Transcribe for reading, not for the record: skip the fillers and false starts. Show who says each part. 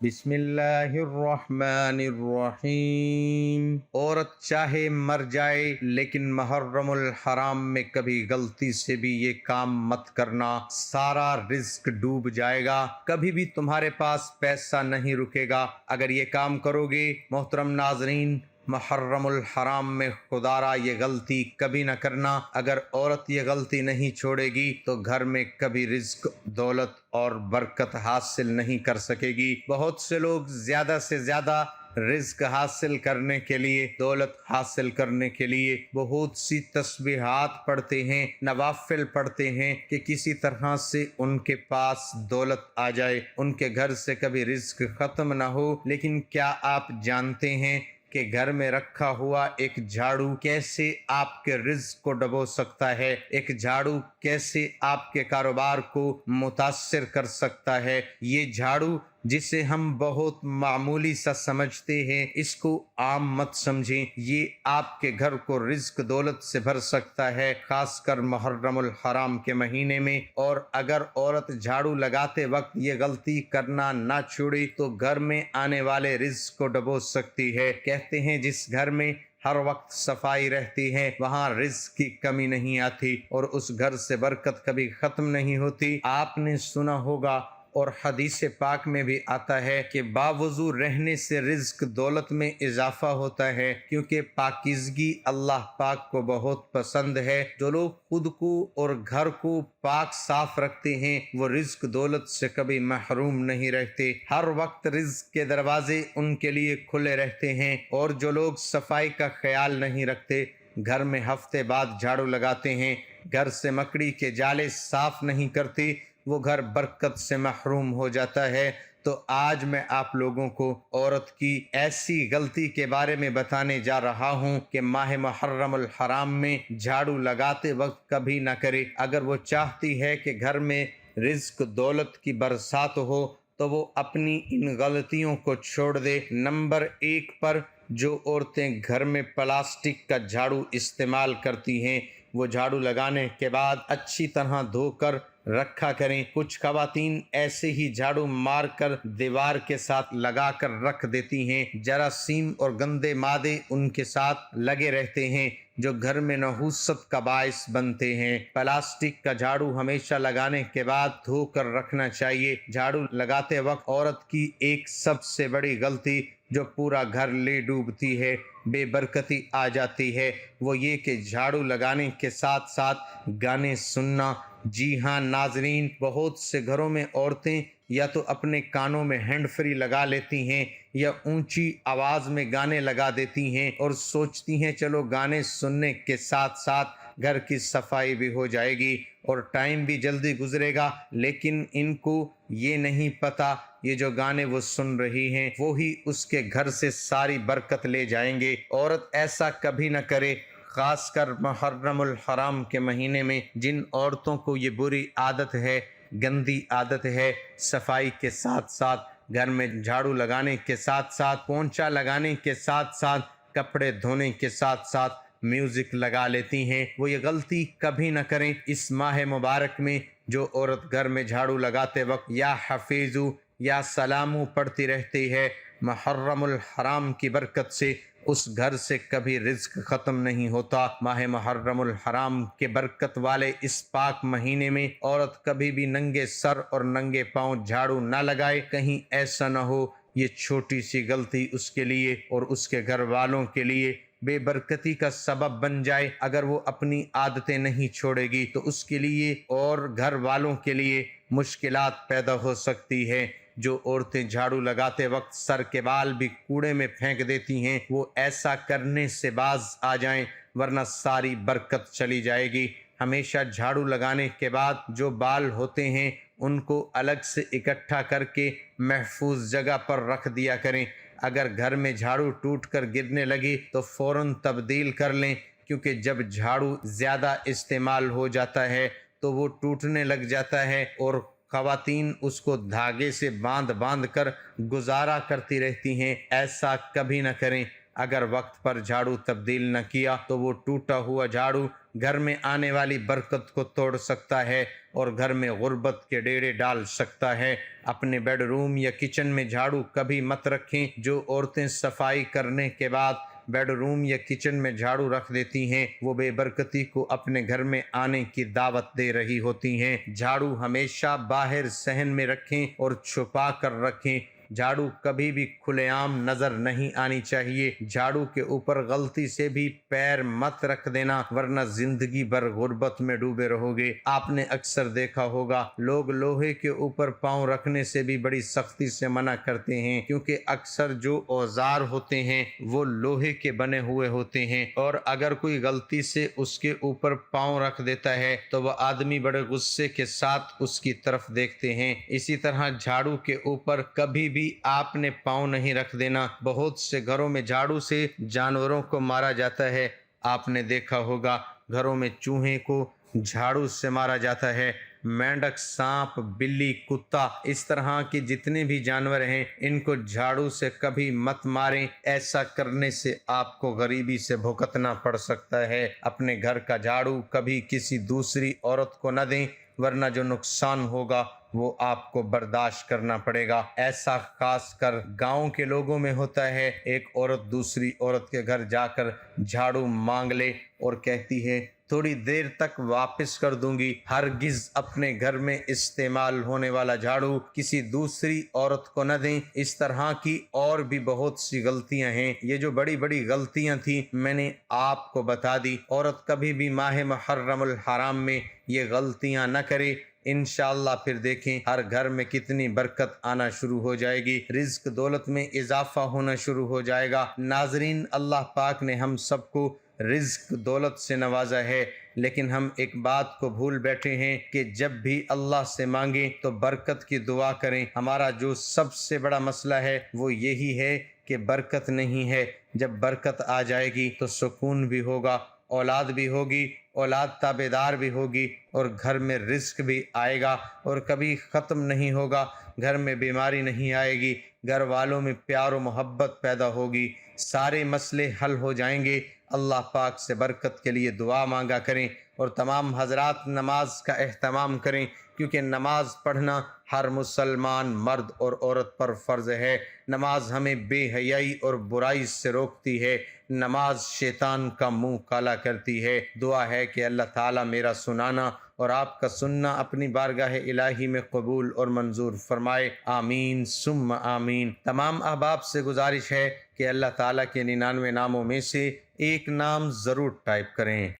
Speaker 1: بسم اللہ الرحمن الرحیم۔ عورت چاہے مر جائے لیکن محرم الحرام میں کبھی غلطی سے بھی یہ کام مت کرنا، سارا رزق ڈوب جائے گا، کبھی بھی تمہارے پاس پیسہ نہیں رکے گا اگر یہ کام کرو گے۔ محترم ناظرین، محرم الحرام میں خدارا یہ غلطی کبھی نہ کرنا۔ اگر عورت یہ غلطی نہیں چھوڑے گی تو گھر میں کبھی رزق، دولت اور برکت حاصل نہیں کر سکے گی۔ بہت سے لوگ زیادہ سے زیادہ رزق حاصل کرنے کے لیے، دولت حاصل کرنے کے لیے بہت سی تسبیحات پڑھتے ہیں، نوافل پڑھتے ہیں کہ کسی طرح سے ان کے پاس دولت آ جائے، ان کے گھر سے کبھی رزق ختم نہ ہو۔ لیکن کیا آپ جانتے ہیں کہ گھر میں رکھا ہوا ایک جھاڑو کیسے آپ کے رزق کو ڈبو سکتا ہے؟ ایک جھاڑو کیسے آپ کے کاروبار کو متاثر کر سکتا ہے؟ یہ جھاڑو جسے ہم بہت معمولی سا سمجھتے ہیں، اس کو عام مت سمجھیں، یہ آپ کے گھر کو رزق دولت سے بھر سکتا ہے، خاص کر محرم الحرام کے مہینے میں۔ اور اگر عورت جھاڑو لگاتے وقت یہ غلطی کرنا نہ چھوڑے تو گھر میں آنے والے رزق کو ڈبو سکتی ہے۔ کہتے ہیں جس گھر میں ہر وقت صفائی رہتی ہے وہاں رزق کی کمی نہیں آتی اور اس گھر سے برکت کبھی ختم نہیں ہوتی۔ آپ نے سنا ہوگا اور حدیث پاک میں بھی آتا ہے کہ باوضو رہنے سے رزق دولت میں اضافہ ہوتا ہے، کیونکہ پاکیزگی اللہ پاک کو بہت پسند ہے۔ جو لوگ خود کو اور گھر کو پاک صاف رکھتے ہیں وہ رزق دولت سے کبھی محروم نہیں رہتے، ہر وقت رزق کے دروازے ان کے لیے کھلے رہتے ہیں۔ اور جو لوگ صفائی کا خیال نہیں رکھتے، گھر میں ہفتے بعد جھاڑو لگاتے ہیں، گھر سے مکڑی کے جالے صاف نہیں کرتے، وہ گھر برکت سے محروم ہو جاتا ہے۔ تو آج میں آپ لوگوں کو عورت کی ایسی غلطی کے بارے میں بتانے جا رہا ہوں کہ ماہ محرم الحرام میں جھاڑو لگاتے وقت کبھی نہ کرے۔ اگر وہ چاہتی ہے کہ گھر میں رزق دولت کی برسات ہو تو وہ اپنی ان غلطیوں کو چھوڑ دے۔ نمبر 1 پر جو عورتیں گھر میں پلاسٹک کا جھاڑو استعمال کرتی ہیں وہ جھاڑو لگانے کے بعد اچھی طرح دھو کر رکھا کریں۔ کچھ خواتین ایسے ہی جھاڑو مار کر دیوار کے ساتھ لگا کر رکھ دیتی ہیں، جراثیم اور گندے مادے ان کے ساتھ لگے رہتے ہیں جو گھر میں نحوست کا باعث بنتے ہیں۔ پلاسٹک کا جھاڑو ہمیشہ لگانے کے بعد دھو کر رکھنا چاہیے۔ جھاڑو لگاتے وقت عورت کی ایک سب سے بڑی غلطی جو پورا گھر لے ڈوبتی ہے، بے برکتی آ جاتی ہے، وہ یہ کہ جھاڑو لگانے کے ساتھ ساتھ گانے سننا۔ جی ہاں ناظرین، بہت سے گھروں میں عورتیں یا تو اپنے کانوں میں ہینڈ فری لگا لیتی ہیں یا اونچی آواز میں گانے لگا دیتی ہیں اور سوچتی ہیں چلو گانے سننے کے ساتھ ساتھ گھر کی صفائی بھی ہو جائے گی اور ٹائم بھی جلدی گزرے گا، لیکن ان کو یہ نہیں پتا یہ جو گانے وہ سن رہی ہیں وہی اس کے گھر سے ساری برکت لے جائیں گے۔ عورت ایسا کبھی نہ کرے، خاص کر محرم الحرام کے مہینے میں۔ جن عورتوں کو یہ بری عادت ہے، گندی عادت ہے، صفائی کے ساتھ ساتھ گھر میں جھاڑو لگانے کے ساتھ ساتھ پونچھا لگانے کے ساتھ ساتھ کپڑے دھونے کے ساتھ ساتھ میوزک لگا لیتی ہیں، وہ یہ غلطی کبھی نہ کریں۔ اس ماہ مبارک میں جو عورت گھر میں جھاڑو لگاتے وقت یا حفیظو یا سلامو پڑھتی رہتی ہے، محرم الحرام کی برکت سے اس گھر سے کبھی رزق ختم نہیں ہوتا۔ ماہ محرم الحرام کے برکت والے اس پاک مہینے میں عورت کبھی بھی ننگے سر اور ننگے پاؤں جھاڑو نہ لگائے، کہیں ایسا نہ ہو یہ چھوٹی سی غلطی اس کے لیے اور اس کے گھر والوں کے لیے بے برکتی کا سبب بن جائے۔ اگر وہ اپنی عادتیں نہیں چھوڑے گی تو اس کے لیے اور گھر والوں کے لیے مشکلات پیدا ہو سکتی ہے۔ جو عورتیں جھاڑو لگاتے وقت سر کے بال بھی کوڑے میں پھینک دیتی ہیں وہ ایسا کرنے سے باز آ جائیں ورنہ ساری برکت چلی جائے گی۔ ہمیشہ جھاڑو لگانے کے بعد جو بال ہوتے ہیں ان کو الگ سے اکٹھا کر کے محفوظ جگہ پر رکھ دیا کریں۔ اگر گھر میں جھاڑو ٹوٹ کر گرنے لگے تو فوراً تبدیل کر لیں، کیونکہ جب جھاڑو زیادہ استعمال ہو جاتا ہے تو وہ ٹوٹنے لگ جاتا ہے اور خواتین اس کو دھاگے سے باندھ باندھ کر گزارا کرتی رہتی ہیں۔ ایسا کبھی نہ کریں۔ اگر وقت پر جھاڑو تبدیل نہ کیا تو وہ ٹوٹا ہوا جھاڑو گھر میں آنے والی برکت کو توڑ سکتا ہے اور گھر میں غربت کے ڈیرے ڈال سکتا ہے۔ اپنے بیڈ روم یا کچن میں جھاڑو کبھی مت رکھیں۔ جو عورتیں صفائی کرنے کے بعد بیڈ روم یا کچن میں جھاڑو رکھ دیتی ہیں وہ بے برکتی کو اپنے گھر میں آنے کی دعوت دے رہی ہوتی ہیں۔ جھاڑو ہمیشہ باہر صحن میں رکھیں اور چھپا کر رکھیں۔ جھاڑو کبھی بھی کھلے عام نظر نہیں آنی چاہیے۔ جھاڑو کے اوپر غلطی سے بھی پیر مت رکھ دینا ورنہ زندگی بھر غربت میں ڈوبے رہو گے۔ آپ نے اکثر دیکھا ہوگا لوگ لوہے کے اوپر پاؤں رکھنے سے بھی بڑی سختی سے منع کرتے ہیں، کیونکہ اکثر جو اوزار ہوتے ہیں وہ لوہے کے بنے ہوئے ہوتے ہیں، اور اگر کوئی غلطی سے اس کے اوپر پاؤں رکھ دیتا ہے تو وہ آدمی بڑے غصے کے ساتھ اس کی طرف دیکھتے ہیں۔ اسی طرح جھاڑو کے اوپر کبھی بھی آپ نے پاؤں نہیں رکھ دینا۔ بہت سے گھروں میں جھاڑو سے جانوروں کو مارا جاتا ہے۔ آپ نے دیکھا ہوگا گھروں میں چوہے کو جھاڑو سے مارا جاتا ہے۔ مینڈک، سانپ، بلی، کتا، اس طرح کے جتنے بھی جانور ہیں ان کو جھاڑو سے کبھی مت ماریں۔ ایسا کرنے سے آپ کو غریبی سے بھگتنا پڑ سکتا ہے۔ اپنے گھر کا جھاڑو کبھی کسی دوسری عورت کو نہ دیں ورنہ جو نقصان ہوگا وہ آپ کو برداشت کرنا پڑے گا۔ ایسا خاص کر گاؤں کے لوگوں میں ہوتا ہے۔ ایک عورت دوسری عورت کے گھر جا کر جھاڑو مانگ لے اور کہتی ہے تھوڑی دیر تک واپس کر دوں گی۔ ہرگز اپنے گھر میں استعمال ہونے والا جھاڑو کسی دوسری عورت کو نہ دیں۔ اس طرح کی اور بھی بہت سی غلطیاں ہیں۔ یہ جو بڑی بڑی غلطیاں تھیں میں نے آپ کو بتا دی۔ عورت کبھی بھی ماہ محرم الحرام میں یہ غلطیاں نہ کرے۔ انشاءاللہ پھر دیکھیں ہر گھر میں کتنی برکت آنا شروع ہو جائے گی، رزق دولت میں اضافہ ہونا شروع ہو جائے گا۔ ناظرین، اللہ پاک نے ہم سب کو رزق دولت سے نوازا ہے، لیکن ہم ایک بات کو بھول بیٹھے ہیں کہ جب بھی اللہ سے مانگیں تو برکت کی دعا کریں۔ ہمارا جو سب سے بڑا مسئلہ ہے وہ یہی ہے کہ برکت نہیں ہے۔ جب برکت آ جائے گی تو سکون بھی ہوگا، اولاد بھی ہوگی، اولاد تابعدار بھی ہوگی، اور گھر میں رزق بھی آئے گا اور کبھی ختم نہیں ہوگا۔ گھر میں بیماری نہیں آئے گی، گھر والوں میں پیار و محبت پیدا ہوگی، سارے مسئلے حل ہو جائیں گے۔ اللہ پاک سے برکت کے لیے دعا مانگا کریں، اور تمام حضرات نماز کا اہتمام کریں، کیونکہ نماز پڑھنا ہر مسلمان مرد اور عورت پر فرض ہے۔ نماز ہمیں بے حیائی اور برائی سے روکتی ہے، نماز شیطان کا منہ کالا کرتی ہے۔ دعا ہے کہ اللہ تعالیٰ میرا سنانا اور آپ کا سننا اپنی بارگاہ الہی میں قبول اور منظور فرمائے، آمین ثم آمین۔ تمام احباب سے گزارش ہے کہ اللہ تعالیٰ کے 99 ناموں میں سے ایک نام ضرور ٹائپ کریں۔